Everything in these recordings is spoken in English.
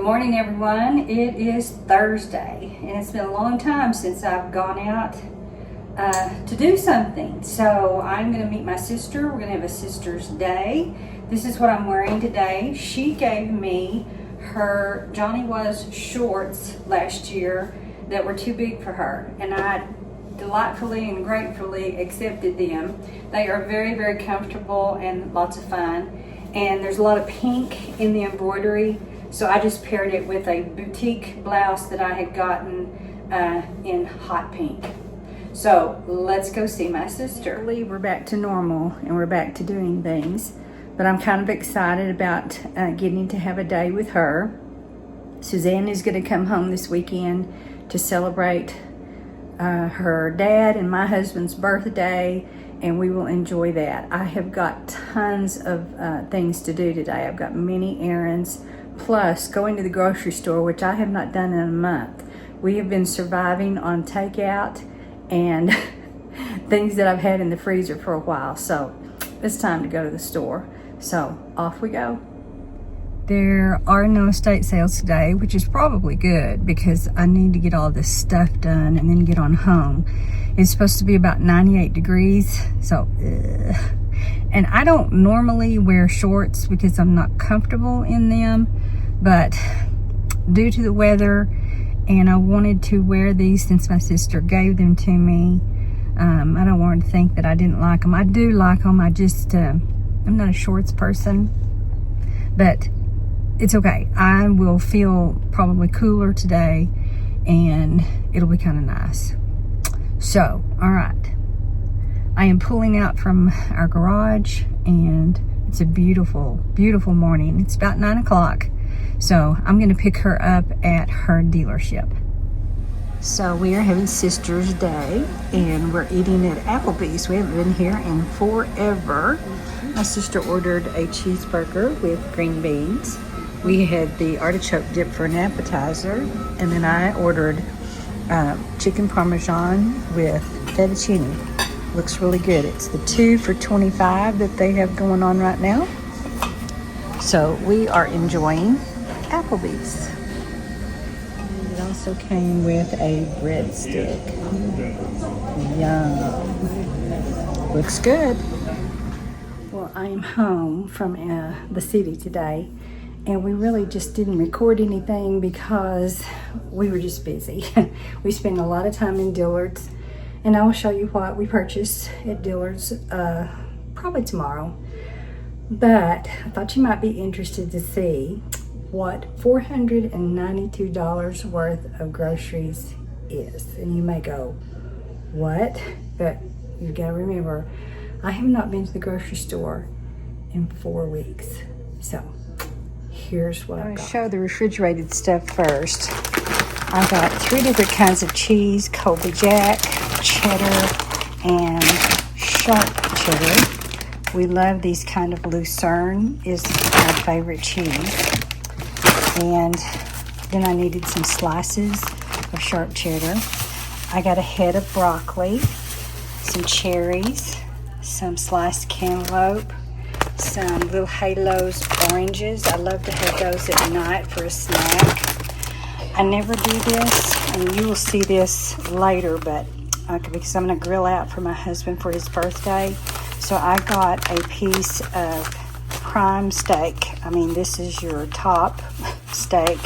morning, everyone. It is Thursday, and it's been a long time since I've gone out to do something. So I'm going to meet my sister. We're going to have a sister's day. This is what I'm wearing today. She gave me her Johnny Was shorts last year that were too big for her, and I delightfully and gratefully accepted them. They are very, very comfortable and lots of fun. And there's a lot of pink in the embroidery, so I just paired it with a boutique blouse that I had gotten in hot pink. So let's go see my sister. We're back to normal and we're back to doing things, but I'm kind of excited about getting to have a day with her. Suzanne is going to come home this weekend to celebrate her dad and my husband's birthday, and we will enjoy that. I have got tons of things to do today. I've got many errands, plus going to the grocery store, which I have not done in a month. We have been surviving on takeout and things that I've had in the freezer for a while, so it's time to go to the store. So off we go. There are no estate sales today, which is probably good because I need to get all this stuff done and then get on home. It's supposed to be about 98 degrees, so and I don't normally wear shorts because I'm not comfortable in them, but due to the weather, and I wanted to wear these since my sister gave them to me. I don't want to think that I didn't like them. I do like them. I'm not a shorts person, but it's okay. I will feel probably cooler today, and it'll be kind of nice. So, all right. I am pulling out from our garage, and it's a beautiful, beautiful morning. It's about 9 o'clock, so I'm going to pick her up at her dealership. So we are having Sister's Day, and we're eating at Applebee's. We haven't been here in forever. My sister ordered a cheeseburger with green beans. We had the artichoke dip for an appetizer, and then I ordered chicken parmesan with fettuccine. Looks really good. It's the 2 for $25 that they have going on right now. So we are enjoying Applebee's. And it also came with a breadstick. Yum. Looks good. Well, I am home from the city today, and we really just didn't record anything because we were just busy. We spent a lot of time in Dillard's, and I will show you what we purchased at Dillard's probably tomorrow. But I thought you might be interested to see what $492 worth of groceries is. And you may go, what? But you gotta remember, I have not been to the grocery store in 4 weeks. So here's what I've got. I'm going to show the refrigerated stuff first. I've got 3 different kinds of cheese: Colby Jack, cheddar, and sharp cheddar. We love these kind of Lucerne, is our favorite cheese. And then I needed some slices of sharp cheddar. I got a head of broccoli, some cherries, some sliced cantaloupe, some little Halos oranges. I love to have those at night for a snack. I never do this, and you will see this later, but because I'm going to grill out for my husband for his birthday. So I got a piece of prime steak. I mean, this is your top steak,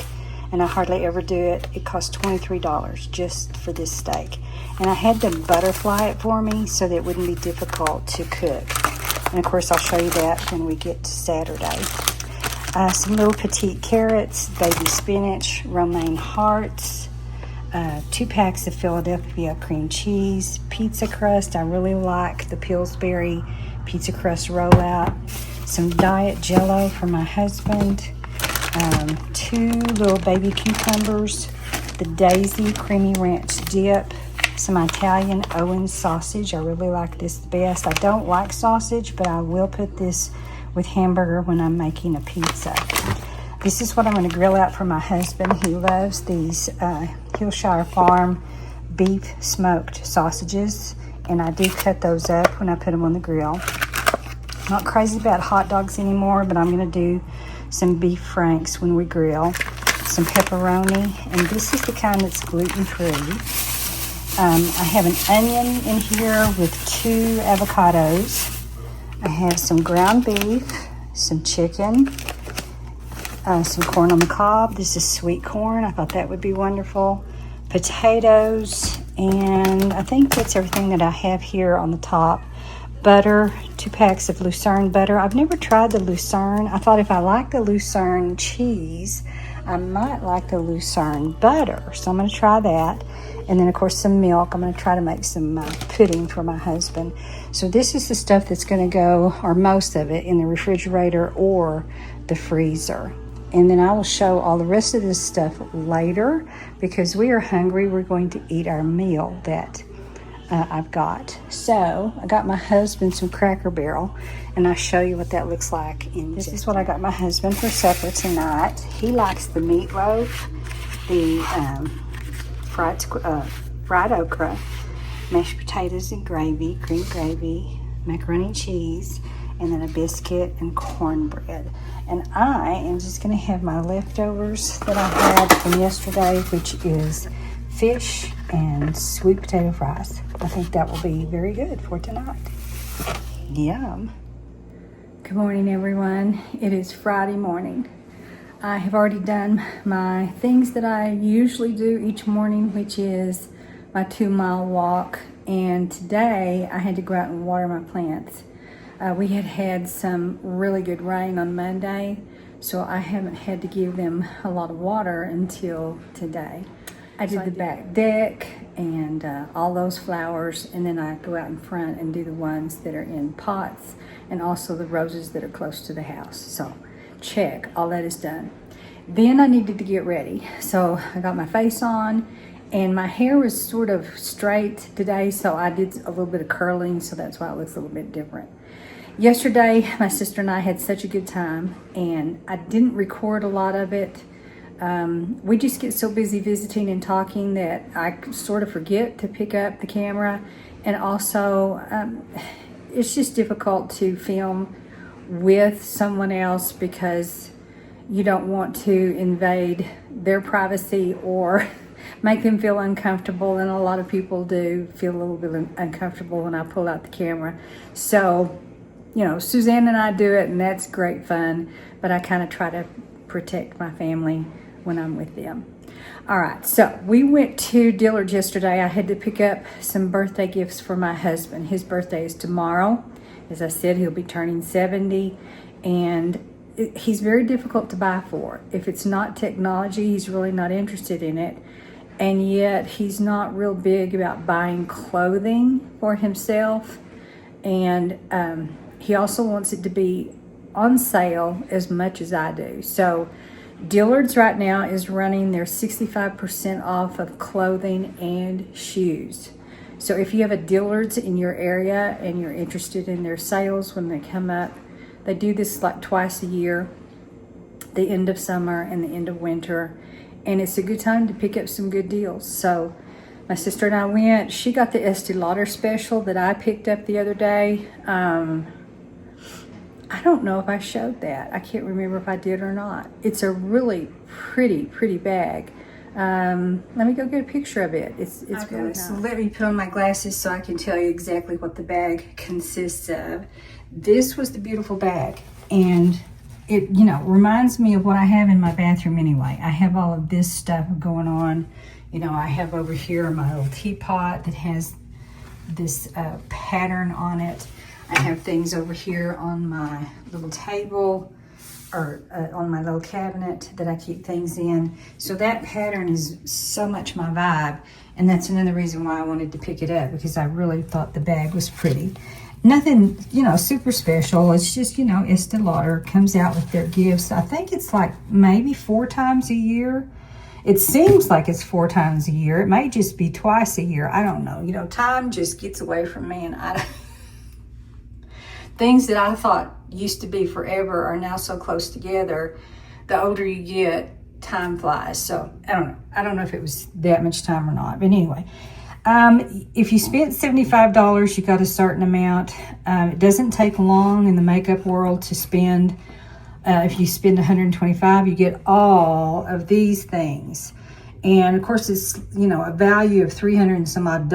and I hardly ever do it. It costs $23 just for this steak. And I had to butterfly it for me so that it wouldn't be difficult to cook. And of course, I'll show you that when we get to Saturday. Some little petite carrots, baby spinach, romaine hearts, 2 packs of Philadelphia cream cheese, pizza crust. I really like the Pillsbury pizza crust rollout. Some diet Jell-O for my husband. 2 little baby cucumbers, the Daisy creamy ranch dip, some Italian Owens sausage. I really like this the best. I don't like sausage, but I will put this with hamburger when I'm making a pizza. This is what I'm going to grill out for my husband. He loves these Hillshire Farm beef smoked sausages, and I do cut those up when I put them on the grill. Not crazy about hot dogs anymore, but I'm going to do some beef franks when we grill. some pepperoni, and this is the kind that's gluten-free. I have an onion in here with 2 avocados. I have some ground beef, some chicken, some corn on the cob. This is sweet corn. I thought that would be wonderful. Potatoes, and I think that's everything that I have here on the top. Butter, 2 packs of Lucerne butter. I've never tried the Lucerne. I thought if I like the Lucerne cheese, I might like the Lucerne butter. So I'm going to try that. And then, of course, some milk. I'm going to try to make some pudding for my husband. So this is the stuff that's going to go, or most of it, in the refrigerator or the freezer. And then I will show all the rest of this stuff later because we are hungry. We're going to eat our meal that I've got. So I got my husband some Cracker Barrel, and I'll show you what that looks like. This is what I got my husband for supper tonight. He likes the meatloaf, the fried okra, mashed potatoes and gravy, cream gravy, macaroni and cheese, and then a biscuit and cornbread. And I am just going to have my leftovers that I had from yesterday, which is fish and sweet potato fries. I think that will be very good for tonight. Yum. Good morning, everyone. It is Friday morning. I have already done my things that I usually do each morning, which is my 2-mile walk. And today I had to go out and water my plants. We had some really good rain on Monday, so I haven't had to give them a lot of water until today. I did the back deck and all those flowers, and then I go out in front and do the ones that are in pots and also the roses that are close to the house. So check, all that is done. Then I needed to get ready. So I got my face on, and my hair was sort of straight today, so I did a little bit of curling, so that's why it looks a little bit different. Yesterday, my sister and I had such a good time, and I didn't record a lot of it. We just get so busy visiting and talking that I sort of forget to pick up the camera, and also it's just difficult to film with someone else because you don't want to invade their privacy or make them feel uncomfortable, and a lot of people do feel a little bit uncomfortable when I pull out the camera. So, you know, Suzanne and I do it, and that's great fun, but I kind of try to protect my family when I'm with them. All right, so we went to Dillard yesterday. I had to pick up some birthday gifts for my husband. His birthday is tomorrow. As I said, he'll be turning 70, and he's very difficult to buy for. If it's not technology, he's really not interested in it. And yet he's not real big about buying clothing for himself. And he also wants it to be on sale as much as I do. So Dillard's right now is running their 65% off of clothing and shoes. So if you have a Dillard's in your area and you're interested in their sales when they come up, they do this like twice a year, the end of summer and the end of winter. And it's a good time to pick up some good deals. So my sister and I went. She got the Estee Lauder special that I picked up the other day. I don't know if I showed that. I can't remember if I did or not. It's a really pretty bag. Let me go get a picture of it. It's okay, really nice. So let me put on my glasses so I can tell you exactly what the bag consists of. This was the beautiful bag, and it, you know, reminds me of what I have in my bathroom anyway. I have all of this stuff going on. You know, I have over here my little teapot that has this pattern on it. I have things over here on my little table or on my little cabinet that I keep things in. So that pattern is so much my vibe. And that's another reason why I wanted to pick it up, because I really thought the bag was pretty. Nothing, you know, super special. It's just, you know, Estee Lauder comes out with their gifts. I think it's like maybe 4 times a year. It seems like it's 4 times a year. It may just be twice a year. I don't know. You know, time just gets away from me, and things that I thought used to be forever are now so close together. The older you get, time flies. So I don't know. I don't know if it was that much time or not. But anyway, if you spent $75, you got a certain amount. It doesn't take long in the makeup world to spend If you spend $125, you get all of these things. And of course, it's, you know, a value of $300 and some odd,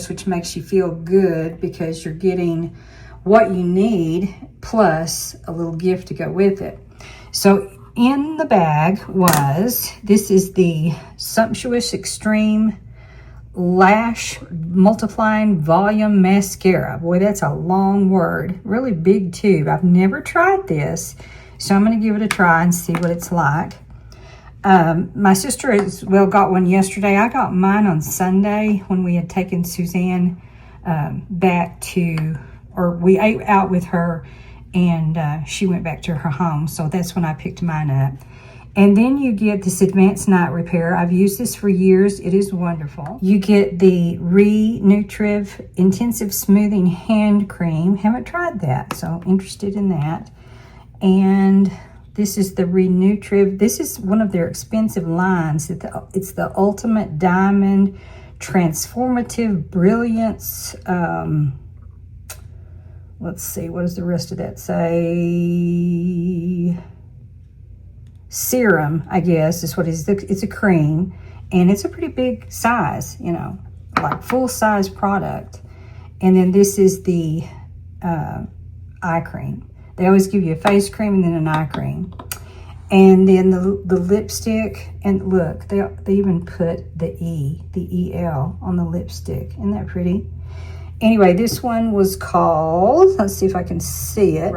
which makes you feel good because you're getting what you need plus a little gift to go with it. So in the bag this is the Sumptuous Extreme Lash Multiplying Volume Mascara. Boy, that's a long word. Really big tube. I've never tried this, so I'm going to give it a try and see what it's like. My sister as well got one yesterday. I got mine on Sunday when we had taken Suzanne back to, or we ate out with her, and she went back to her home. So that's when I picked mine up. And then you get this Advanced Night Repair. I've used this for years. It is wonderful. You get the Re-Nutriv Intensive Smoothing Hand Cream. Haven't tried that, so interested in that. And this is the Re-Nutriv. This is one of their expensive lines. It's the Ultimate Diamond Transformative Brilliance. Let's see, what does the rest of that say? Serum, I guess, is what it is. It's a cream, and it's a pretty big size, you know, like full-size product. And then this is the eye cream. They always give you a face cream and then an eye cream. And then the lipstick, and look, they even put the EL on the lipstick. Isn't that pretty? Anyway, this one was called, let's see if I can see it.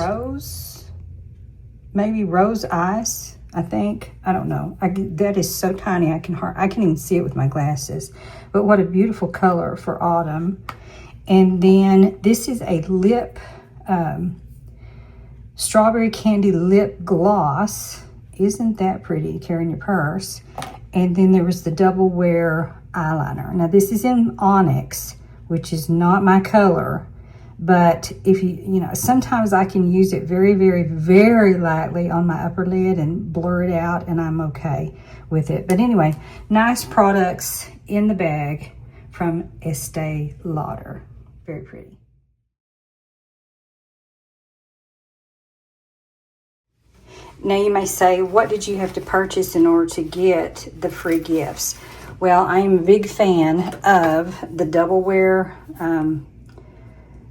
Maybe Rose Ice. I think, I don't know. That is so tiny, I can't even see it with my glasses. But what a beautiful color for autumn. And then this is a lip, Strawberry Candy Lip Gloss. Isn't that pretty? Carry in your purse. And then there was the Double Wear Eyeliner. Now this is in Onyx, which is not my color. But if you know, sometimes I can use it very, very, very lightly on my upper lid and blur it out, and I'm okay with it. But anyway, nice products in the bag from Estee Lauder. Very pretty. Now you may say, what did you have to purchase in order to get the free gifts? Well, I am a big fan of the Double Wear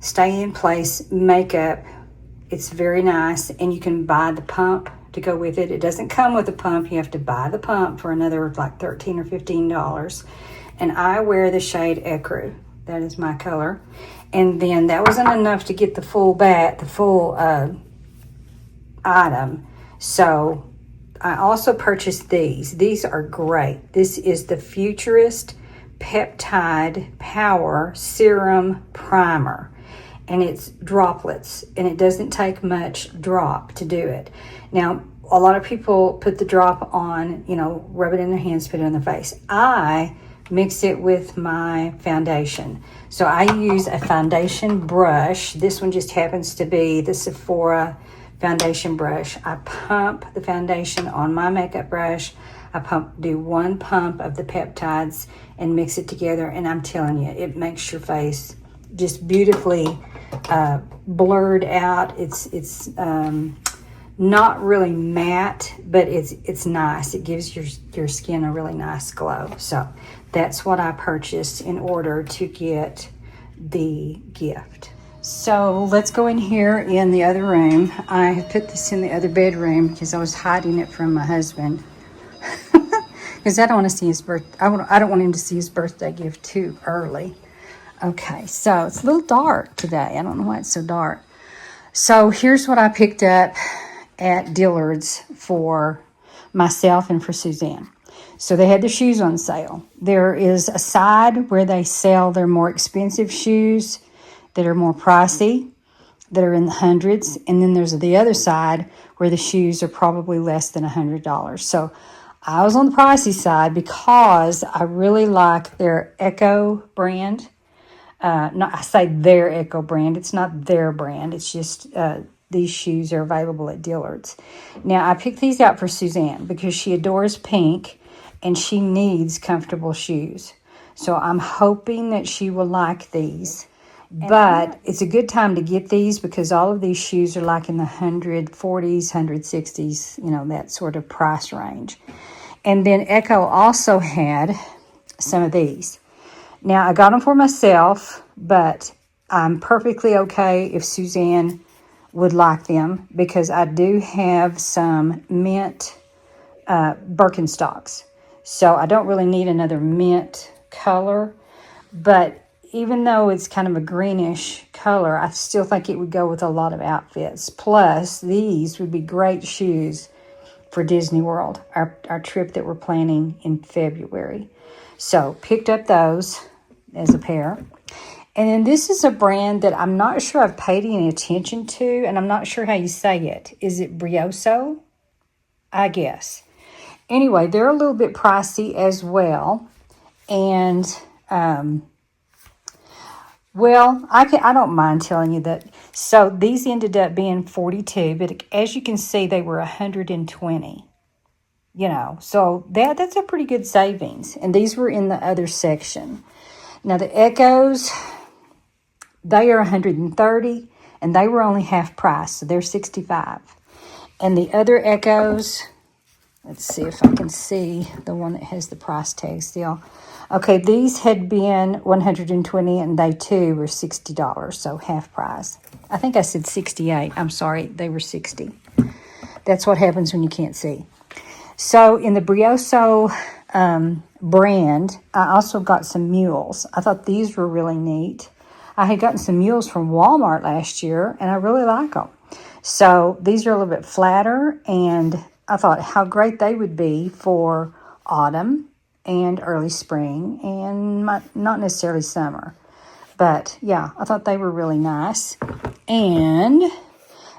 Stay in Place makeup. It's very nice, and you can buy the pump to go with it. It doesn't come with a pump. You have to buy the pump for another like $13 or $15. And I wear the shade Ecru. That is my color. And then that wasn't enough to get the full item. So I also purchased these. These are great. This is the Futurist Peptide Power Serum Primer. And it's droplets, and it doesn't take much drop to do it. Now, a lot of people put the drop on, you know, rub it in their hands, put it on their face. I mix it with my foundation. So I use a foundation brush. This one just happens to be the Sephora foundation brush. I pump the foundation on my makeup brush. do one pump of the peptides and mix it together, and I'm telling you, it makes your face just beautifully blurred out. It's not really matte, but it's nice. It gives your skin a really nice glow. So that's what I purchased in order to get the gift. So let's go in here in the other room. I have put this in the other bedroom because I was hiding it from my husband. Because I don't want to see his birthday. I don't want him to see his birthday gift too early. Okay, so it's a little dark today. I don't know why it's so dark. So here's what I picked up at Dillard's for myself and for Suzanne. So they had the shoes on sale. There is a side where they sell their more expensive shoes that are more pricey, that are in the hundreds. And then there's the other side where the shoes are probably less than $100. So I was on the pricey side because I really like their Echo brand. No, I say their Echo brand. It's not their brand. It's just these shoes are available at Dillard's. Now, I picked these out for Suzanne because she adores pink and she needs comfortable shoes. So I'm hoping that she will like these. But it's a good time to get these because all of these shoes are like in the 140s, 160s, you know, that sort of price range. And then Echo also had some of these. Now, I got them for myself, but I'm perfectly okay if Suzanne would like them because I do have some mint Birkenstocks. So I don't really need another mint color, but even though it's kind of a greenish color, I still think it would go with a lot of outfits. Plus, these would be great shoes for Disney World, our trip that we're planning in February. So, picked up those as a pair. And then this is a brand that I'm not sure I've paid any attention to, and I'm not sure how you say it. Is it Brioso? I guess. Anyway, they're a little bit pricey as well. And, well, I don't mind telling you that. So these ended up being 42, but as you can see, they were 120. You know, so that's a pretty good savings. And these were in the other section. Now the Echoes, they are 130, and they were only half price, so they're 65. And the other Echoes, let's see if I can see the one that has the price tag still. Okay, these had been 120 and they too were $60, so half price. I think I said 68. I'm sorry, they were 60. That's what happens when you can't see. So in the Brioso brand, I also got some mules. I thought these were really neat. I had gotten some mules from Walmart last year and I really like them. So these are a little bit flatter, and I thought how great they would be for autumn and early spring and not necessarily summer. But yeah, I thought they were really nice. And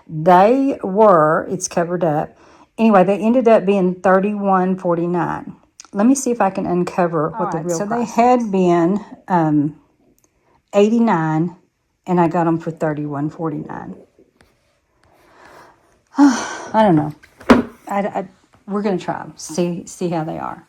they were, it's covered up. Anyway, they ended up being $31.49. Let me see if I can uncover what the real price is. So they had been $89, and I got them for $31.49. I don't know. We're going to try them, see how they are.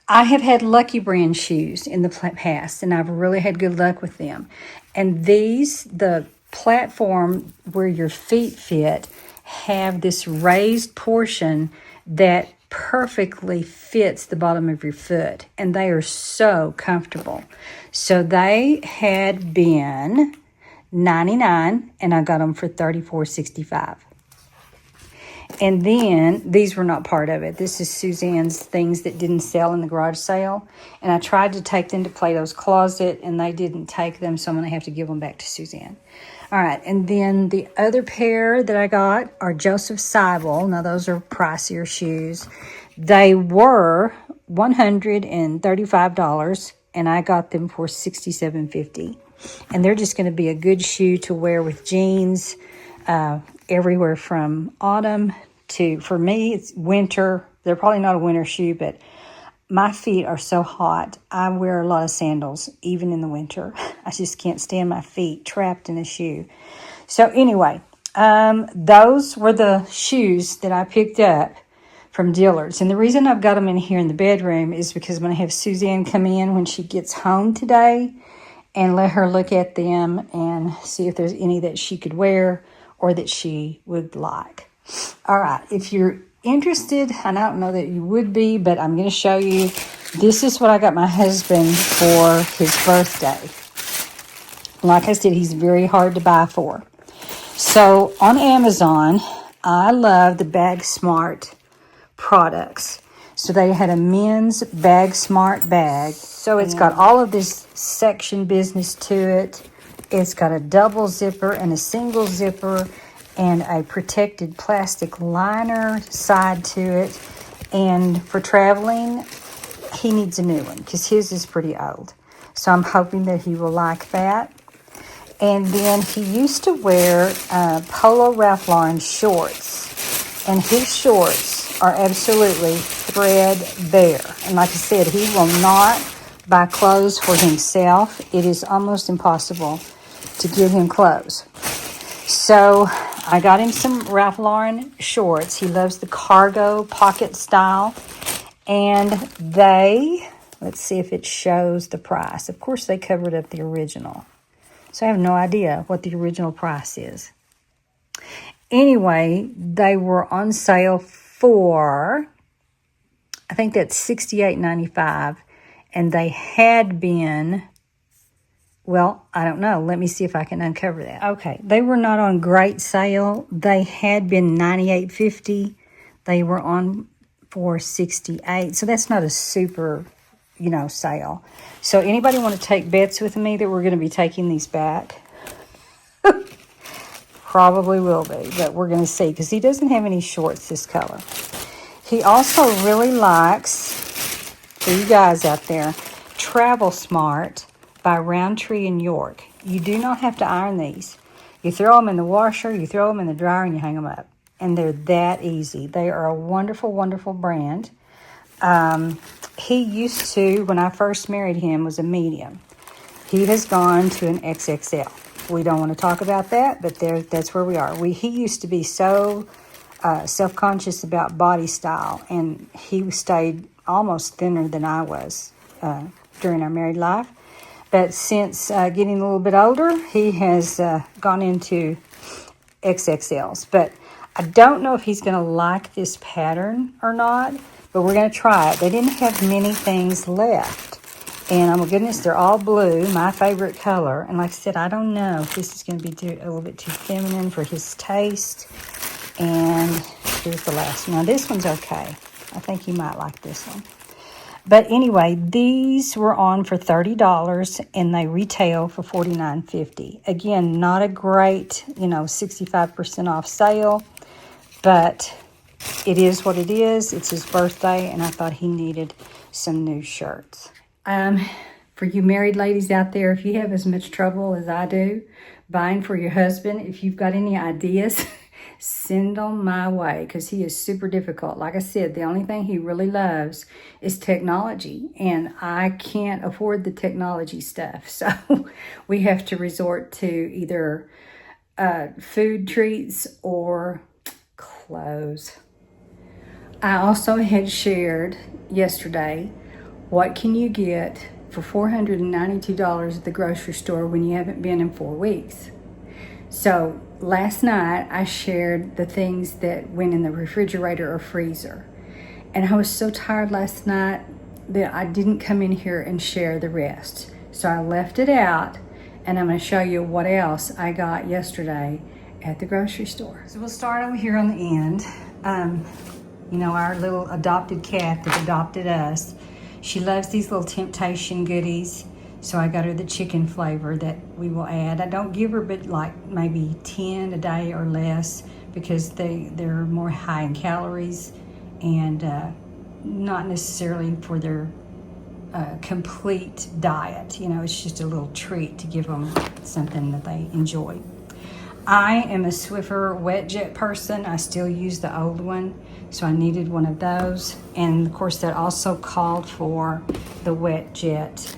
I have had Lucky Brand shoes in the past, and I've really had good luck with them. And these, the platform where your feet fit, have this raised portion that perfectly fits the bottom of your foot. And they are so comfortable. So they had been $99, and I got them for $34.65. And then, these were not part of it. This is Suzanne's things that didn't sell in the garage sale. And I tried to take them to Plato's Closet, and they didn't take them, so I'm going to have to give them back to Suzanne. All right, and then the other pair that I got are Joseph Seibel. Now, those are pricier shoes. They were $135, and I got them for $67.50. And they're just going to be a good shoe to wear with jeans, everywhere from autumn to, for me, it's winter. They're probably not a winter shoe, but my feet are so hot. I wear a lot of sandals, even in the winter. I just can't stand my feet trapped in a shoe. So anyway, those were the shoes that I picked up from Dillard's. And the reason I've got them in here in the bedroom is because I'm going to have Suzanne come in when she gets home today and let her look at them and see if there's any that she could wear or that she would like. All right, if you're interested, and I don't know that you would be, but I'm going to show you. This is what I got my husband for his birthday. Like I said, he's very hard to buy for. So on Amazon, I love the Bag Smart products. So they had a men's Bag Smart bag. So it's got all of this section business to it. It's got a double zipper and a single zipper and a protected plastic liner side to it. And for traveling, he needs a new one because his is pretty old. So I'm hoping that he will like that. And then he used to wear Polo Ralph Lauren shorts. And his shorts are absolutely threadbare. And like I said, he will not buy clothes for himself. It is almost impossible to get him clothes. So I got him some Ralph Lauren shorts. He loves the cargo pocket style. And they, let's see if it shows the price. Of course, they covered up the original. So I have no idea what the original price is. Anyway, they were on sale for, I think that's $68.95, and they had been, well, I don't know. Let me see if I can uncover that. Okay, they were not on great sale. They had been $98.50. They were on for $68. So that's not a super, sale. So anybody want to take bets with me that we're going to be taking these back? Probably will be, but we're going to see, because he doesn't have any shorts this color. He also really likes, for you guys out there, Travel Smart by Roundtree and York. You do not have to iron these. You throw them in the washer, you throw them in the dryer, and you hang them up. And they're that easy. They are a wonderful, wonderful brand. He used to, when I first married him, was a medium. He has gone to an XXL. We don't want to talk about that, but that's where we are. He used to be so self-conscious about body style, and he stayed almost thinner than I was during our married life. But since getting a little bit older, he has gone into XXLs. But I don't know if he's going to like this pattern or not, but we're going to try it. They didn't have many things left. And oh my goodness, they're all blue, my favorite color. And like I said, I don't know if this is going to be a little bit too feminine for his taste. And here's the last one. Now this one's okay. I think he might like this one. But anyway, these were on for $30 and they retail for $49.50. Again, not a great, 65% off sale, but it is what it is. It's his birthday, and I thought he needed some new shirts. For you married ladies out there, if you have as much trouble as I do buying for your husband, if you've got any ideas, send them my way, because he is super difficult. Like I said, the only thing he really loves is technology, and I can't afford the technology stuff. So we have to resort to either food treats or clothes. I also had shared yesterday, what can you get for $492 at the grocery store when you haven't been in 4 weeks? So last night I shared the things that went in the refrigerator or freezer. And I was so tired last night that I didn't come in here and share the rest. So I left it out, and I'm going to show you what else I got yesterday at the grocery store. So we'll start over here on the end. Our little adopted cat that adopted us, she loves these little Temptation goodies. So I got her the chicken flavor that we will add. I don't give her but like maybe 10 a day or less, because they're more high in calories and not necessarily for their complete diet. It's just a little treat to give them something that they enjoy. I am a Swiffer wet jet person. I still use the old one, so I needed one of those. And of course that also called for the wet jet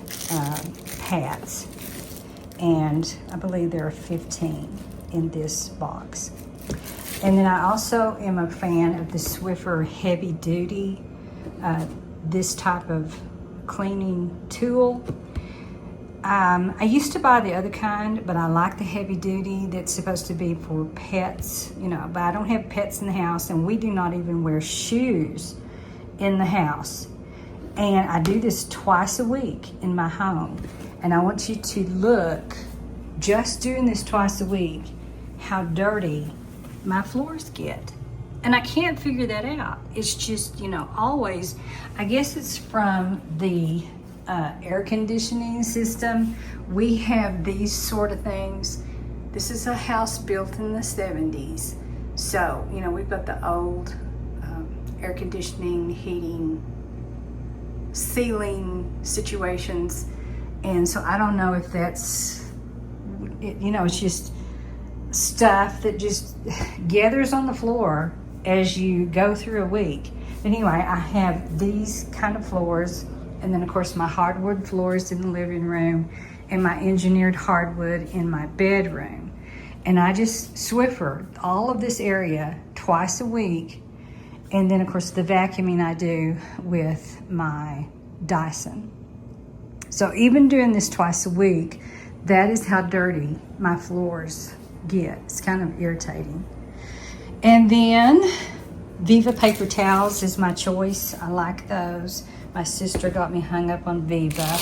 pads. And I believe there are 15 in this box. And then I also am a fan of the Swiffer heavy duty, this type of cleaning tool. I used to buy the other kind, but I like the heavy duty that's supposed to be for pets, but I don't have pets in the house, and we do not even wear shoes in the house. And I do this twice a week in my home. And I want you to look, just doing this twice a week, how dirty my floors get. And I can't figure that out. It's just, always, I guess it's from the air conditioning system. We have these sort of things. This is a house built in the 70s. So, we've got the old air conditioning, heating, ceiling situations. And so I don't know if that's, it's just stuff that just gathers on the floor as you go through a week. Anyway, I have these kind of floors. And then, of course, my hardwood floors in the living room and my engineered hardwood in my bedroom. And I just Swiffer all of this area twice a week. And then, of course, the vacuuming I do with my Dyson. So even doing this twice a week, That is how dirty my floors get. It's kind of irritating. And then Viva paper towels is my choice. I like those. My sister got me hung up on Viva.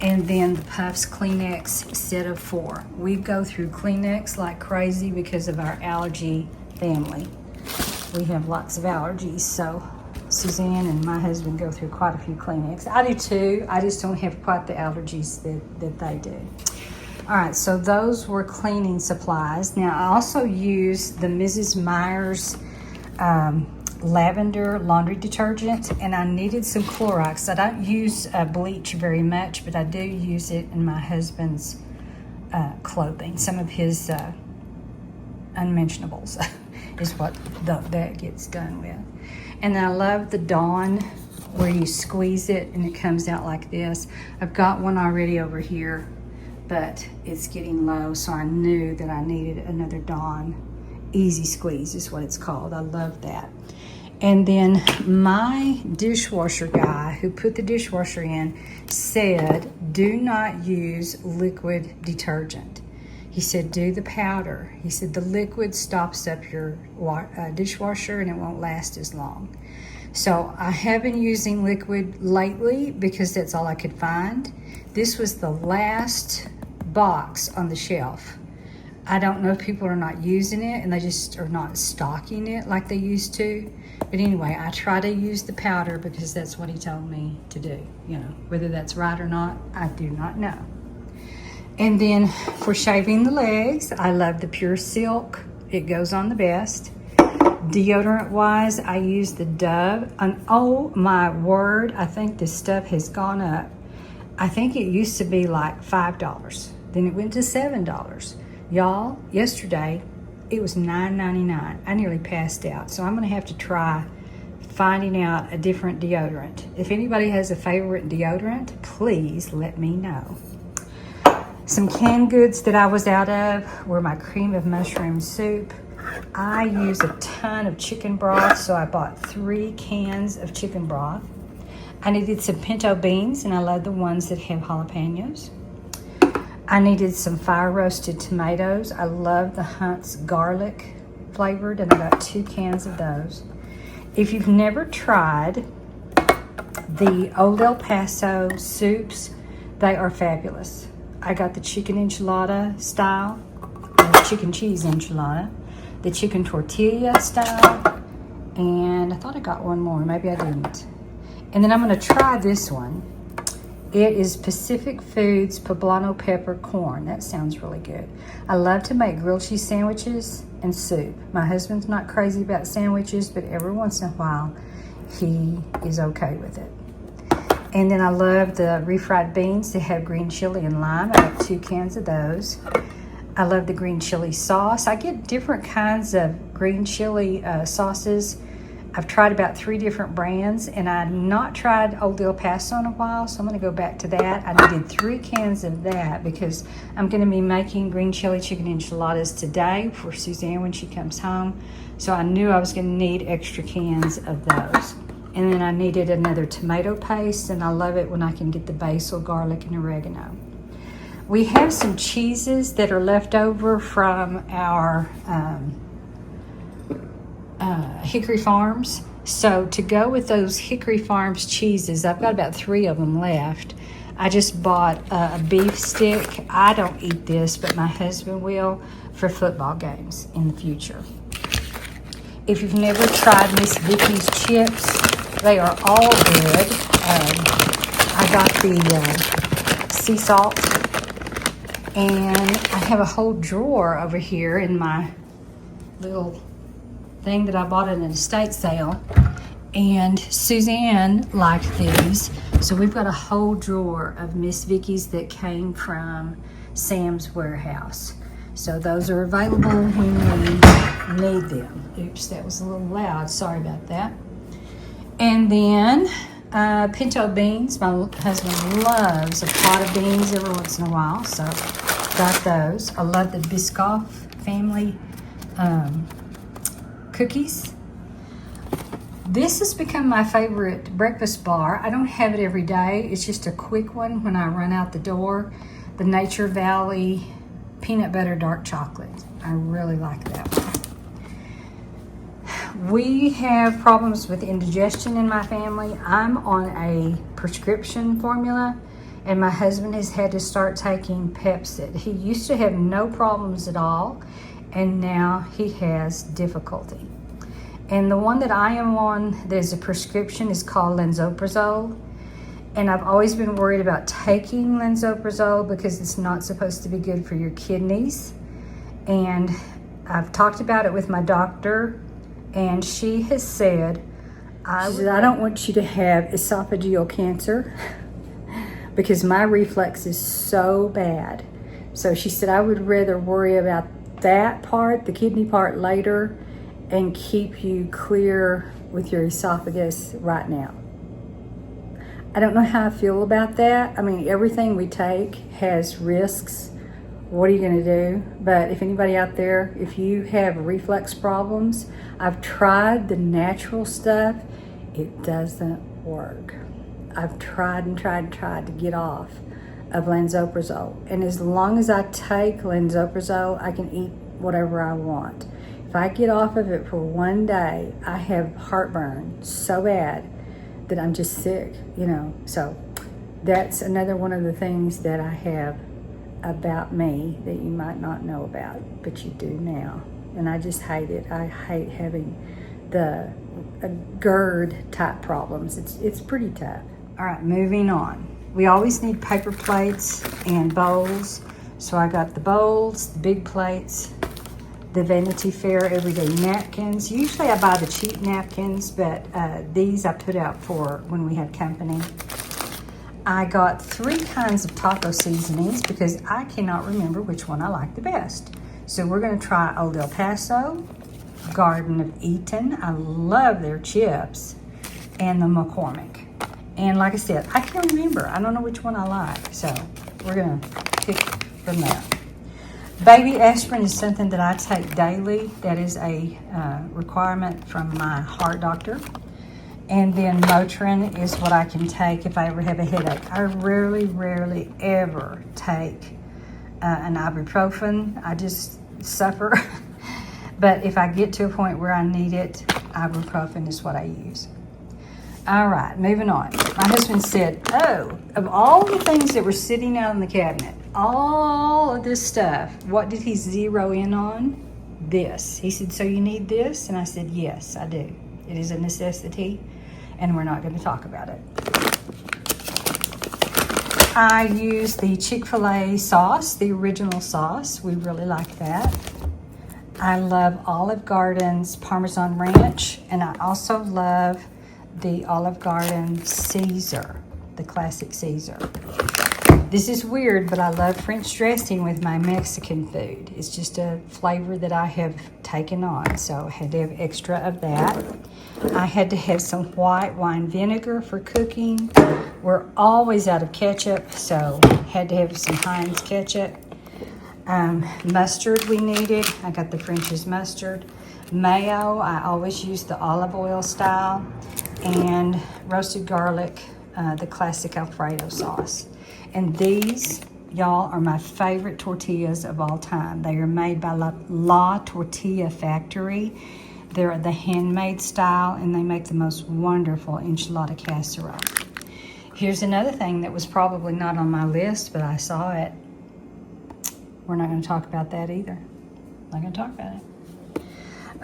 And then the Puffs Kleenex set of 4. We go through Kleenex like crazy because of our allergy family. We have lots of allergies, so Suzanne and my husband go through quite a few Kleenex. I do too. I just don't have quite the allergies that they do. All right, so those were cleaning supplies. Now, I also use the Mrs. Meyer's lavender laundry detergent, and I needed some Clorox. I don't use bleach very much, but I do use it in my husband's clothing. Some of his unmentionables is what that gets done with. And I love the Dawn, where you squeeze it and it comes out like this. I've got one already over here, but it's getting low, so I knew that I needed another Dawn. Easy Squeeze is what it's called. I love that. And then my dishwasher guy who put the dishwasher in said, do not use liquid detergent. He said, do the powder. He said, the liquid stops up your dishwasher and it won't last as long. So I have been using liquid lately because that's all I could find. This was the last box on the shelf. I don't know if people are not using it and they just are not stocking it like they used to. But anyway, I try to use the powder because that's what he told me to do. You know, whether that's right or not, I do not know. And then for shaving the legs, I love the Pure Silk. It goes on the best. Deodorant wise, I use the Dove. And oh my word, I think this stuff has gone up. I think it used to be like $5. Then it went to $7. Y'all, yesterday it was $9.99. I nearly passed out. So I'm gonna have to try finding out a different deodorant. If anybody has a favorite deodorant, please let me know. Some canned goods that I was out of were my cream of mushroom soup. I use a ton of chicken broth, so I bought 3 cans of chicken broth. I needed some pinto beans, and I love the ones that have jalapenos. I needed some fire roasted tomatoes. I love the Hunt's garlic flavored, and I got 2 cans of those. If you've never tried the Old El Paso soups, they are fabulous. I got the chicken enchilada style, or chicken cheese enchilada, the chicken tortilla style, and I thought I got one more, maybe I didn't. And then I'm gonna try this one. It is Pacific Foods poblano pepper corn. That sounds really good. I love to make grilled cheese sandwiches and soup. My husband's not crazy about sandwiches, but every once in a while, he is okay with it. And then I love the refried beans that have green chili and lime. I got 2 cans of those. I love the green chili sauce. I get different kinds of green chili sauces. I've tried about 3 different brands, and I've not tried Old El Paso in a while, so I'm gonna go back to that. I needed 3 cans of that because I'm gonna be making green chili chicken enchiladas today for Suzanne when she comes home. So I knew I was gonna need extra cans of those. And then I needed another tomato paste, and I love it when I can get the basil, garlic, and oregano. We have some cheeses that are left over from our Hickory Farms. So to go with those Hickory Farms cheeses, I've got about 3 of them left. I just bought a beef stick. I don't eat this, but my husband will for football games in the future. If you've never tried Miss Vicky's chips, they are all good. I got the sea salt, and I have a whole drawer over here in my little thing that I bought at an estate sale, and Suzanne liked these, so we've got a whole drawer of Miss Vicky's that came from Sam's Warehouse. So those are available when we need them. Oops, that was a little loud, sorry about that. And then pinto beans. My husband loves a pot of beans every once in a while, so got those. I love the Biscoff family cookies. This has become my favorite breakfast bar. I don't have it every day. It's just a quick one when I run out the door. the Nature Valley peanut butter dark chocolate. I really like that one. We have problems with indigestion in my family. I'm on a prescription formula, and my husband has had to start taking Pepcid. He used to have no problems at all, and now he has difficulty. And the one that I am on, there's a prescription, is called lansoprazole. And I've always been worried about taking lansoprazole because it's not supposed to be good for your kidneys. And I've talked about it with my doctor, and she has said, I don't want you to have esophageal cancer because my reflux is so bad. So she said I would rather worry about that part, the kidney part, later, and keep you clear with your esophagus right now. I don't know how I feel about that. I mean, everything we take has risks. What are you going to do? But if anybody out there, if you have reflux problems, I've tried the natural stuff. It doesn't work. I've tried and tried and tried to get off of lansoprazole. And as long as I take lansoprazole, I can eat whatever I want. If I get off of it for one day, I have heartburn so bad that I'm just sick, you know. So that's another one of the things that I have about me that you might not know about, but you do now. And I just hate it. I hate having the GERD type problems. It's pretty tough. All right, moving on. We always need paper plates and bowls. So I got the bowls, the big plates, the Vanity Fair everyday napkins. Usually I buy the cheap napkins, but these I put out for when we had company. I got 3 kinds of taco seasonings because I cannot remember which one I like the best. So we're gonna try Old El Paso, Garden of Eaton. I love their chips, and the McCormick. And like I said, I can't remember. I don't know which one I like. So we're gonna pick from there. Baby aspirin is something that I take daily. That is a requirement from my heart doctor. And then Motrin is what I can take if I ever have a headache. I rarely ever take an ibuprofen. I just suffer. But if I get to a point where I need it, ibuprofen is what I use. All right, moving on. My husband said, oh, of all the things that were sitting out in the cabinet, all of this stuff, what did he zero in on? This. He said, so you need this? And I said, yes, I do. It is a necessity, and we're not going to talk about it. I use the Chick-fil-A sauce, the original sauce. We really like that. I love Olive Garden's Parmesan Ranch, and I also love the Olive Garden Caesar, the classic Caesar. This is weird, but I love French dressing with my Mexican food. It's just a flavor that I have taken on, so I had to have extra of that. I had to have some white wine vinegar for cooking. We're always out of ketchup, so had to have some Heinz ketchup. Mustard we needed. I got the French's mustard. Mayo, I always use the olive oil style. And roasted garlic, the classic Alfredo sauce. And these, y'all, are my favorite tortillas of all time. They are made by La Tortilla Factory. They're the handmade style, and they make the most wonderful enchilada casserole. Here's another thing that was probably not on my list, but I saw it. We're not going to talk about that either. Not going to talk about it.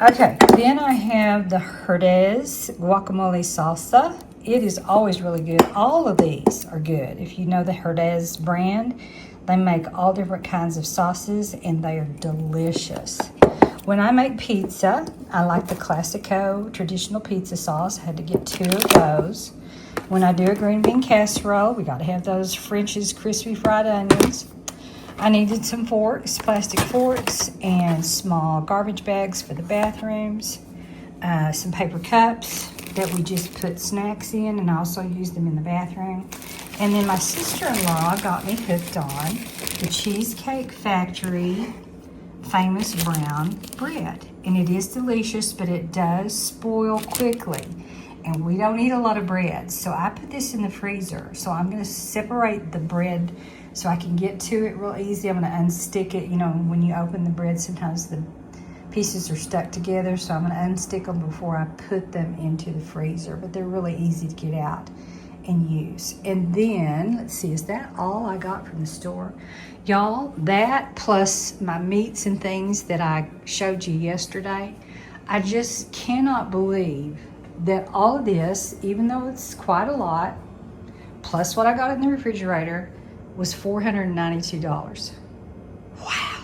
Okay, then I have the Herdez guacamole salsa. It is always really good. All of these are good. If you know the Herdez brand, they make all different kinds of sauces, and they are delicious. When I make pizza, I like the Classico traditional pizza sauce. I had to get 2 of those. When I do a green bean casserole, we got to have those French's crispy fried onions. I needed some forks, plastic forks, and small garbage bags for the bathrooms. Some paper cups that we just put snacks in, and I also use them in the bathroom. And then my sister-in-law got me hooked on the Cheesecake Factory famous brown bread. And it is delicious, but it does spoil quickly. And we don't eat a lot of bread. So I put this in the freezer. So I'm going to separate the bread so I can get to it real easy. I'm going to unstick it. You know, when you open the bread, sometimes the pieces are stuck together, so I'm going to unstick them before I put them into the freezer, but they're really easy to get out and use. And then, let's see, is that all I got from the store? Y'all, that plus my meats and things that I showed you yesterday, I just cannot believe that all of this, even though it's quite a lot, plus what I got in the refrigerator, was $492. Wow.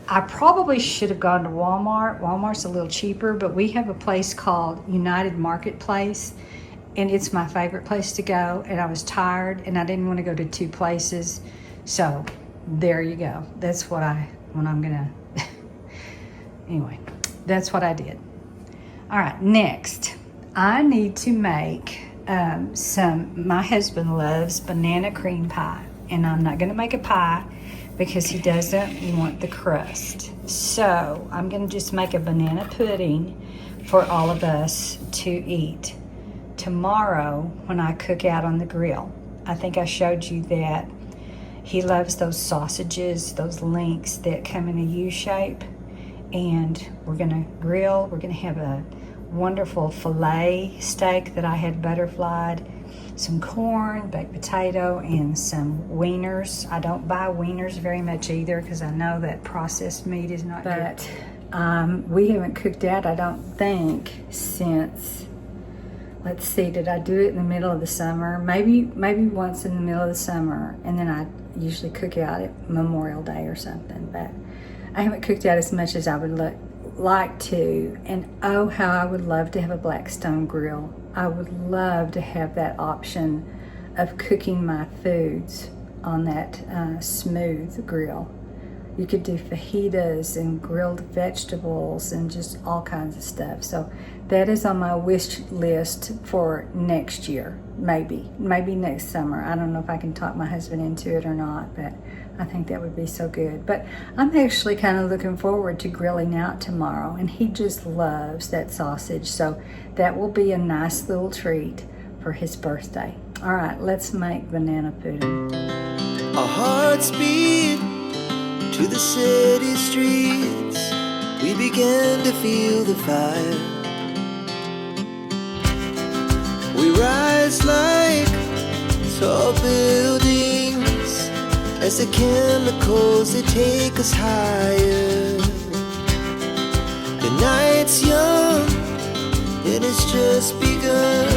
I probably should have gone to Walmart. Walmart's a little cheaper, but we have a place called United Marketplace, and it's my favorite place to go, and I was tired, and I didn't want to go to two places, so there you go. That's what I'm gonna, anyway, that's what I did. All right, next, I need to make my husband loves banana cream pie, and I'm not gonna make a pie because he doesn't want the crust. So I'm gonna just make a banana pudding for all of us to eat tomorrow when I cook out on the grill. I think I showed you that he loves those sausages, those links that come in a U shape, and we're gonna grill. We're gonna have a wonderful filet steak that I had butterflied, some corn, baked potato, and some wieners. I don't buy wieners very much either because I know that processed meat is not good. But we haven't cooked out, I don't think, since, let's see, did I do it in the middle of the summer? Maybe once in the middle of the summer, and then I usually cook out at Memorial Day or something, but I haven't cooked out as much as I would like to. And oh, how I would love to have a Blackstone grill. I would love to have that option of cooking my foods on that smooth grill. You could do fajitas and grilled vegetables and just all kinds of stuff. So that is on my wish list for next year, maybe next summer. I don't know if I can talk my husband into it or not, but I think that would be so good. But I'm actually kind of looking forward to grilling out tomorrow, and he just loves that sausage. So that will be a nice little treat for his birthday. All right, let's make banana pudding. Our hearts beat to the city streets. We began to feel the fire. We rise like tall buildings as the chemicals, they take us higher. The night's young and it's just begun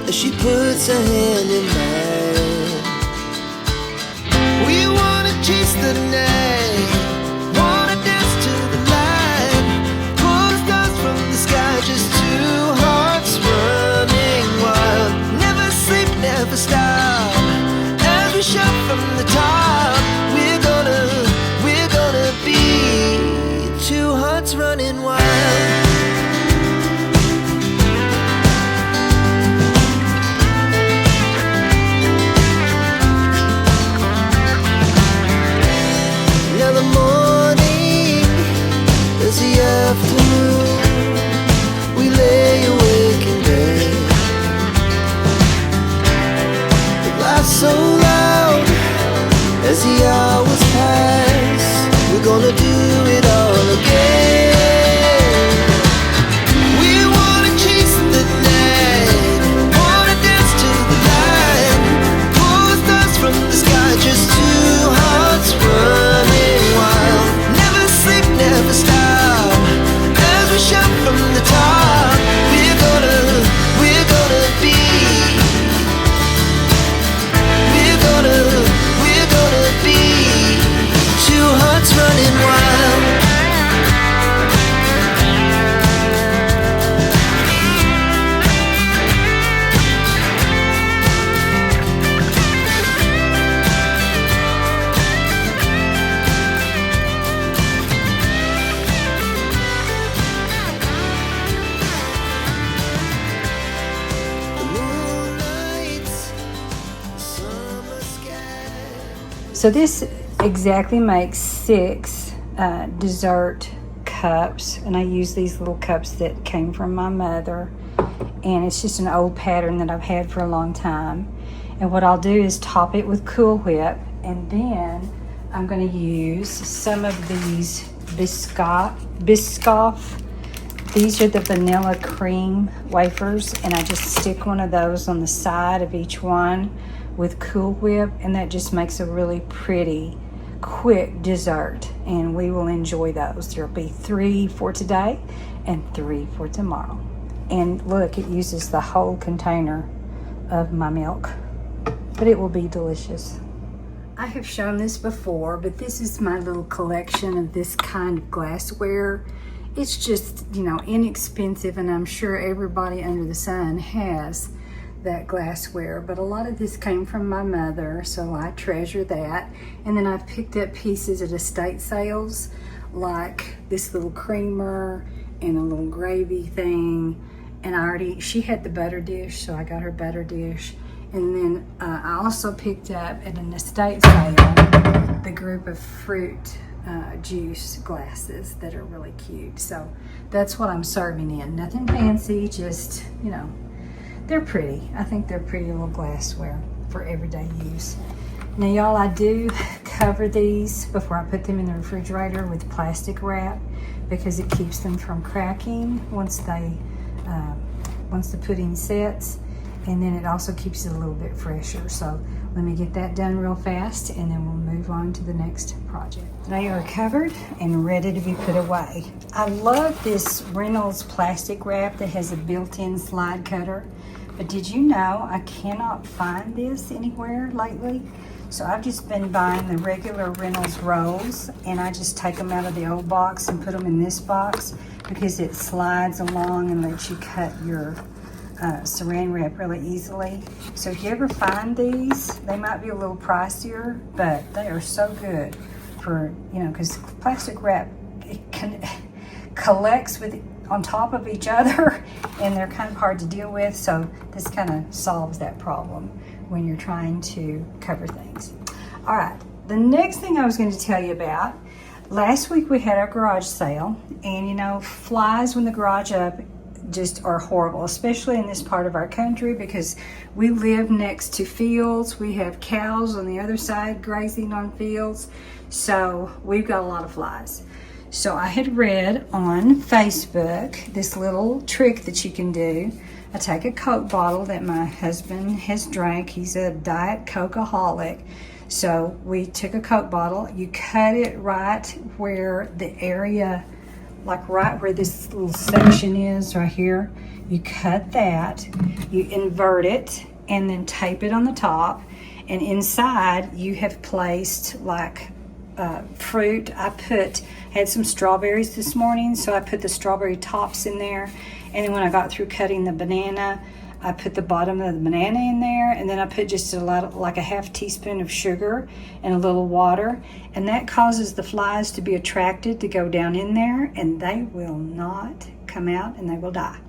as she puts her hand in mine. We wanna chase the night, wanna dance to the light, pull the stars from the sky, just two hearts running wild. Never sleep, never stop, as we shout from the top. We're gonna be two hearts running wild. Afternoon, we lay awake in bed. It laughs so loud as the hours pass. We're gonna do it all again. We wanna chase the night, wanna dance to the light, pull the stars from the sky, just two hearts running wild. Never sleep, never stop, we shout from the top. We're gonna be. We're gonna be two hearts running wild. So this exactly makes 6 dessert cups, and I use these little cups that came from my mother, and it's just an old pattern that I've had for a long time. And what I'll do is top it with Cool Whip, and then I'm going to use some of these Biscoff. These are the vanilla cream wafers, and I just stick one of those on the side of each one with Cool Whip, and that just makes a really pretty, quick dessert, and we will enjoy those. There'll be 3 for today and 3 for tomorrow. And look, it uses the whole container of my milk, but it will be delicious. I have shown this before, but this is my little collection of this kind of glassware. It's just, you know, inexpensive, and I'm sure everybody under the sun has that glassware, but a lot of this came from my mother, so I treasure that. And then I've picked up pieces at estate sales, like this little creamer and a little gravy thing, and she had the butter dish, so I got her butter dish. And then I also picked up at an estate sale the group of fruit juice glasses that are really cute. So that's what I'm serving in. Nothing fancy, just, you know, they're pretty. I think they're pretty little glassware for everyday use. Now y'all, I do cover these before I put them in the refrigerator with plastic wrap, because it keeps them from cracking once the pudding sets, and then it also keeps it a little bit fresher. So let me get that done real fast, and then we'll move on to the next project. They are covered and ready to be put away. I love this Reynolds plastic wrap that has a built-in slide cutter, but did you know I cannot find this anywhere lately? So I've just been buying the regular Reynolds rolls, and I just take them out of the old box and put them in this box, because it slides along and lets you cut your saran wrap really easily. So if you ever find these, they might be a little pricier, but they are so good for, you know, because plastic wrap, it collects on top of each other, and they're kind of hard to deal with. So this kind of solves that problem when you're trying to cover things. All right, the next thing I was going to tell you about, last week we had our garage sale, and you know, flies when the garage up just are horrible, especially in this part of our country, because we live next to fields. We have cows on the other side grazing on fields, so we've got a lot of flies. So I had read on Facebook this little trick that you can do. I take a Coke bottle that my husband has drank. He's a Diet Coke-aholic. So we took a Coke bottle, you cut it right where the area, like right where this little section is right here, you cut that, you invert it, and then tape it on the top, and inside you have placed like fruit. I had some strawberries this morning, so I put the strawberry tops in there, and then when I got through cutting the banana, I put the bottom of the banana in there, and then I put just like a half teaspoon of sugar and a little water, and that causes the flies to be attracted to go down in there, and they will not come out, and they will die.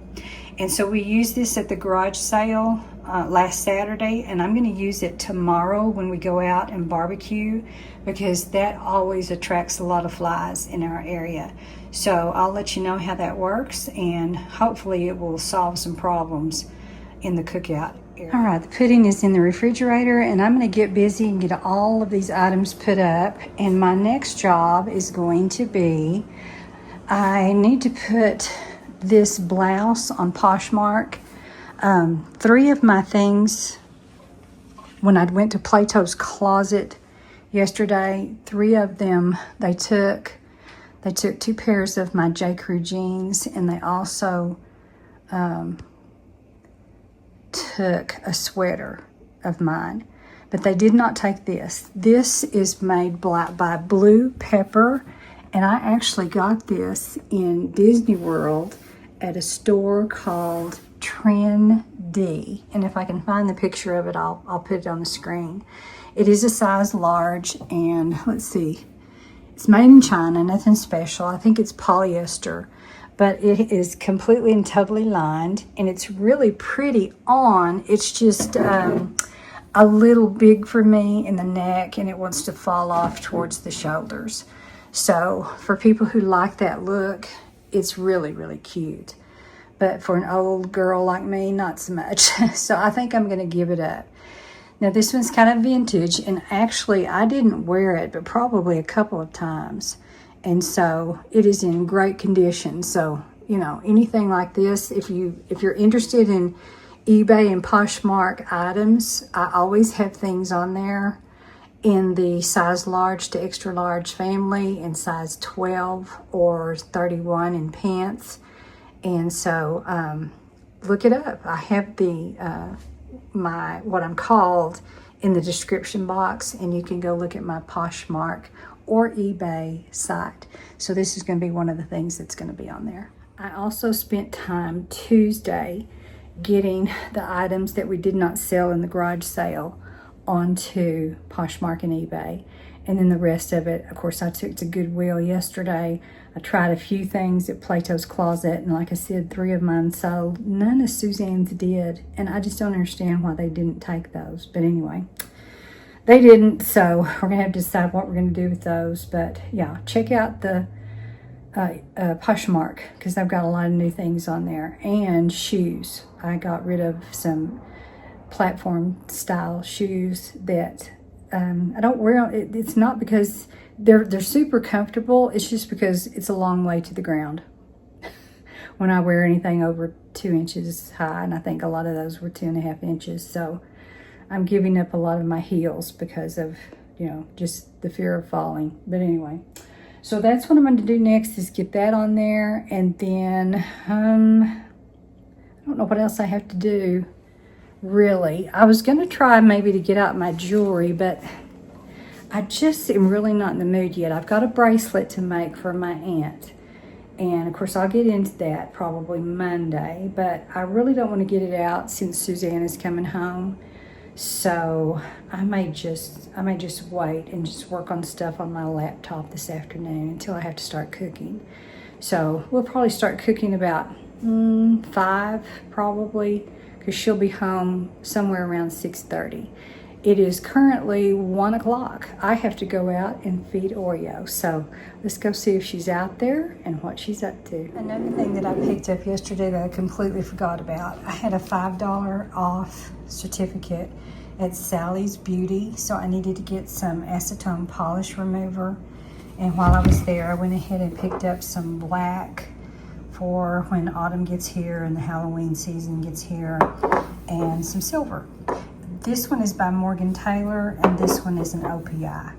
And so we used this at the garage sale last Saturday, and I'm going to use it tomorrow when we go out and barbecue, because that always attracts a lot of flies in our area. So I'll let you know how that works, and hopefully it will solve some problems in the cookout area. All right, the pudding is in the refrigerator, and I'm going to get busy and get all of these items put up. And my next job is going to be, I need to put this blouse on POSHMARK. 3 of my things, when I went to Plato's Closet yesterday, 3 of them they took 2 pairs of my J. Crew jeans, and they also took a sweater of mine, but they did not take this. This is made by Blue Pepper, and I actually got this in Disney World at a store called Trendy, and if I can find the picture of it, I'll put it on the screen. It is a size large, and let's see, it's made in China, nothing special. I think it's polyester, but it is completely and totally lined, and it's really pretty on. It's just a little big for me in the neck, and it wants to fall off towards the shoulders. So for people who like that look, it's really, really cute. But for an old girl like me, not so much. So I think I'm going to give it up. Now this one's kind of vintage, and actually I didn't wear it, but probably a couple of times. And so it is in great condition. So, you know, anything like this, if you're interested in eBay and Poshmark items, I always have things on there in the size large to extra large family, and size 12 or 31 in pants. And so look it up. I have the what I'm called in the description box, and you can go look at my Poshmark or eBay site. So this is going to be one of the things that's going to be on there. I also spent time Tuesday getting the items that we did not sell in the garage sale onto Poshmark and eBay. And then the rest of it, of course, I took to Goodwill yesterday. I tried a few things at Plato's Closet, and like I said, 3 of mine sold. None of Suzanne's did, and I just don't understand why they didn't take those. But anyway, they didn't, so we're going to have to decide what we're going to do with those. But yeah, check out the Poshmark, because I've got a lot of new things on there. And shoes. I got rid of some platform style shoes that I don't wear. It's not because they're super comfortable. It's just because it's a long way to the ground when I wear anything over 2 inches high, and I think a lot of those were 2.5 inches. So I'm giving up a lot of my heels because of, you know, just the fear of falling. But anyway, so that's what I'm going to do next, is get that on there. And then I don't know what else I have to do, really. I was going to try maybe to get out my jewelry, but I just am really not in the mood yet. I've got a bracelet to make for my aunt, and of course I'll get into that probably Monday, but I really don't want to get it out since Suzanne is coming home. So I may just wait and just work on stuff on my laptop this afternoon until I have to start cooking. So we'll probably start cooking about 5 probably, because she'll be home somewhere around 6:30. It is currently 1 o'clock. I have to go out and feed Oreo. So let's go see if she's out there and what she's up to. Another thing that I picked up yesterday that I completely forgot about, I had a $5 off certificate at Sally's Beauty. So I needed to get some acetone polish remover. And while I was there, I went ahead and picked up some black for when autumn gets here and the Halloween season gets here, and some silver. This one is by Morgan Taylor, and this one is an OPI.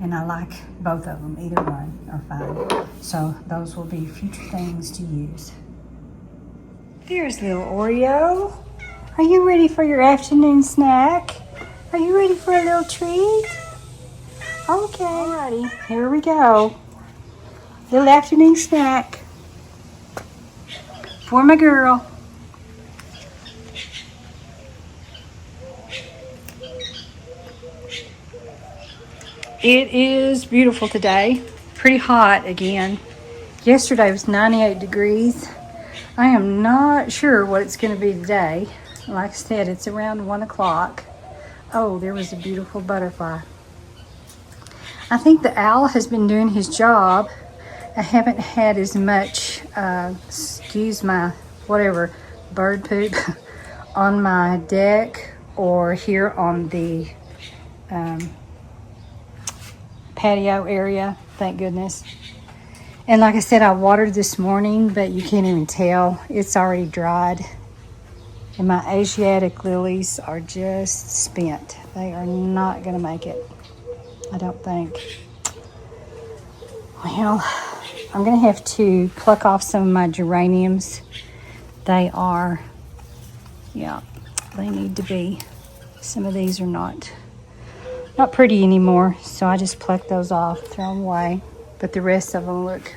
And I like both of them. Either one are fine. So those will be future things to use. There's little Oreo. Are you ready for your afternoon snack? Are you ready for a little treat? Okay. Alrighty, here we go. Little afternoon snack for my girl. It is beautiful today. Pretty hot again. Yesterday was 98 degrees. I am not sure what it's going to be today. Like I said, it's around 1 o'clock. Oh, there was a beautiful butterfly. I think the owl has been doing his job. I haven't had as much, excuse my whatever, bird poop on my deck or here on the patio area, thank goodness. And like I said, I watered this morning, but you can't even tell. It's already dried. And my Asiatic lilies are just spent. They are not going to make it, I don't think. Well, I'm going to have to pluck off some of my geraniums. They are, yeah, they need to be. Some of these are not pretty anymore, so I just plucked those off, throw them away. But the rest of them look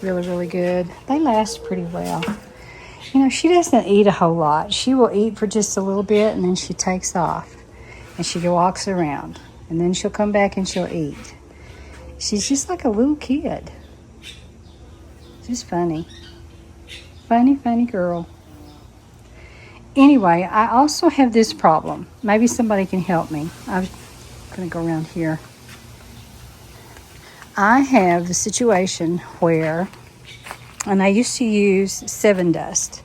really, really good. They last pretty well. You know, she doesn't eat a whole lot. She will eat for just a little bit, and then she takes off. And she walks around. And then she'll come back and she'll eat. She's just like a little kid. Just funny. Funny, funny girl. Anyway, I also have this problem. Maybe somebody can help me. I'm going to go around here. I have the situation where, and I used to use 7 Dust.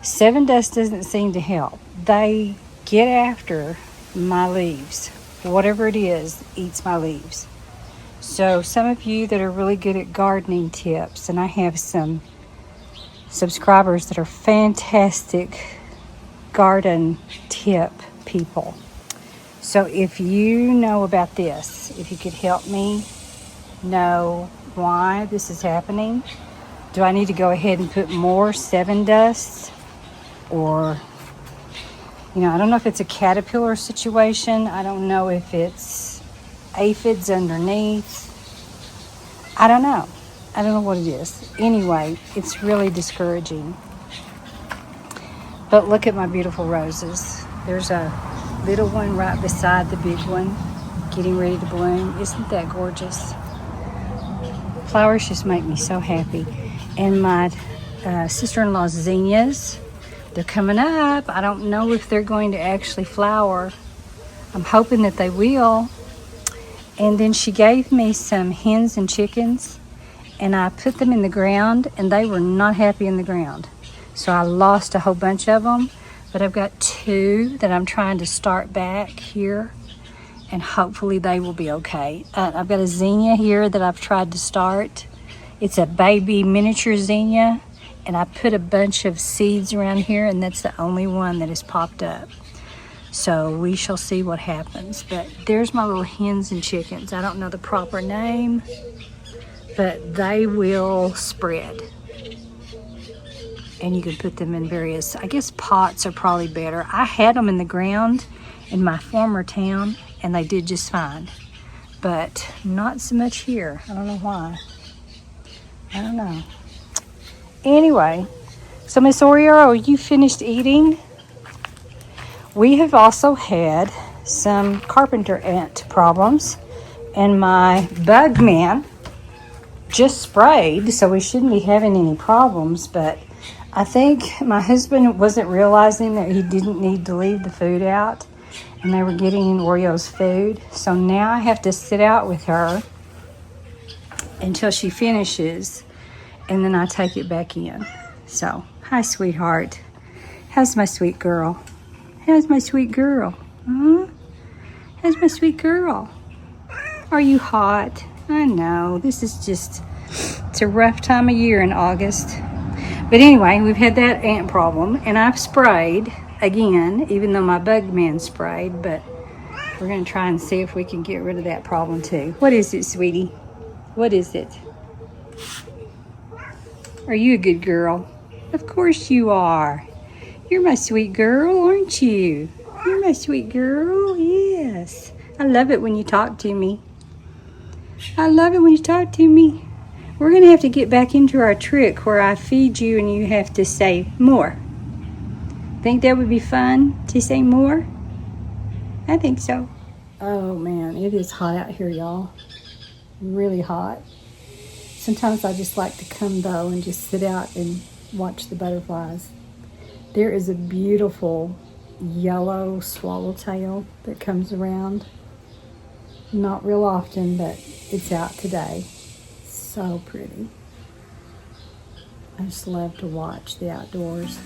7 Dust doesn't seem to help. They get after my leaves. Whatever it is, eats my leaves. So some of you that are really good at gardening tips, and I have some subscribers that are fantastic garden tip people. So if you know about this, if you could help me know why this is happening. Do I need to go ahead and put more 7 dusts? Or, I don't know if it's a caterpillar situation. I don't know if it's aphids underneath. I don't know. I don't know what it is. Anyway, it's really discouraging. But look at my beautiful roses. There's a little one right beside the big one, getting ready to bloom. Isn't that gorgeous? Flowers just make me so happy. And my sister-in-law's zinnias, they're coming up. I don't know if they're going to actually flower. I'm hoping that they will. And then she gave me some hens and chickens, and I put them in the ground, and they were not happy in the ground. So I lost a whole bunch of them, but I've got 2 that I'm trying to start back here, and hopefully they will be okay. I've got a zinnia here that I've tried to start. It's a baby miniature zinnia, and I put a bunch of seeds around here, and that's the only one that has popped up. So we shall see what happens. But there's my little hens and chickens. I don't know the proper name, but they will spread. And you can put them in various, I guess pots are probably better. I had them in the ground in my former town, and they did just fine. But not so much here. I don't know why. I don't know. Anyway, so Miss Oreo, are you finished eating? We have also had some carpenter ant problems, and my bug man just sprayed, so we shouldn't be having any problems, but I think my husband wasn't realizing that he didn't need to leave the food out, and they were getting in Oreo's food. So now I have to sit out with her until she finishes, and then I take it back in. So, hi, sweetheart. How's my sweet girl? How's my sweet girl? Huh? How's my sweet girl? Are you hot? I know. This is just, it's a rough time of year in August. But anyway, we've had that ant problem, and I've sprayed again, even though my bug man sprayed, but we're going to try and see if we can get rid of that problem too. What is it, sweetie? What is it? Are you a good girl? Of course you are. You're my sweet girl, aren't you? You're my sweet girl, yes. I love it when you talk to me. I love it when you talk to me. We're going to have to get back into our trick where I feed you and you have to say more. Think that would be fun to say more? I think so. Oh man, it is hot out here, y'all. Really hot. Sometimes I just like to come though and just sit out and watch the butterflies. There is a beautiful yellow swallowtail that comes around. Not real often, but it's out today. So pretty. I just love to watch the outdoors.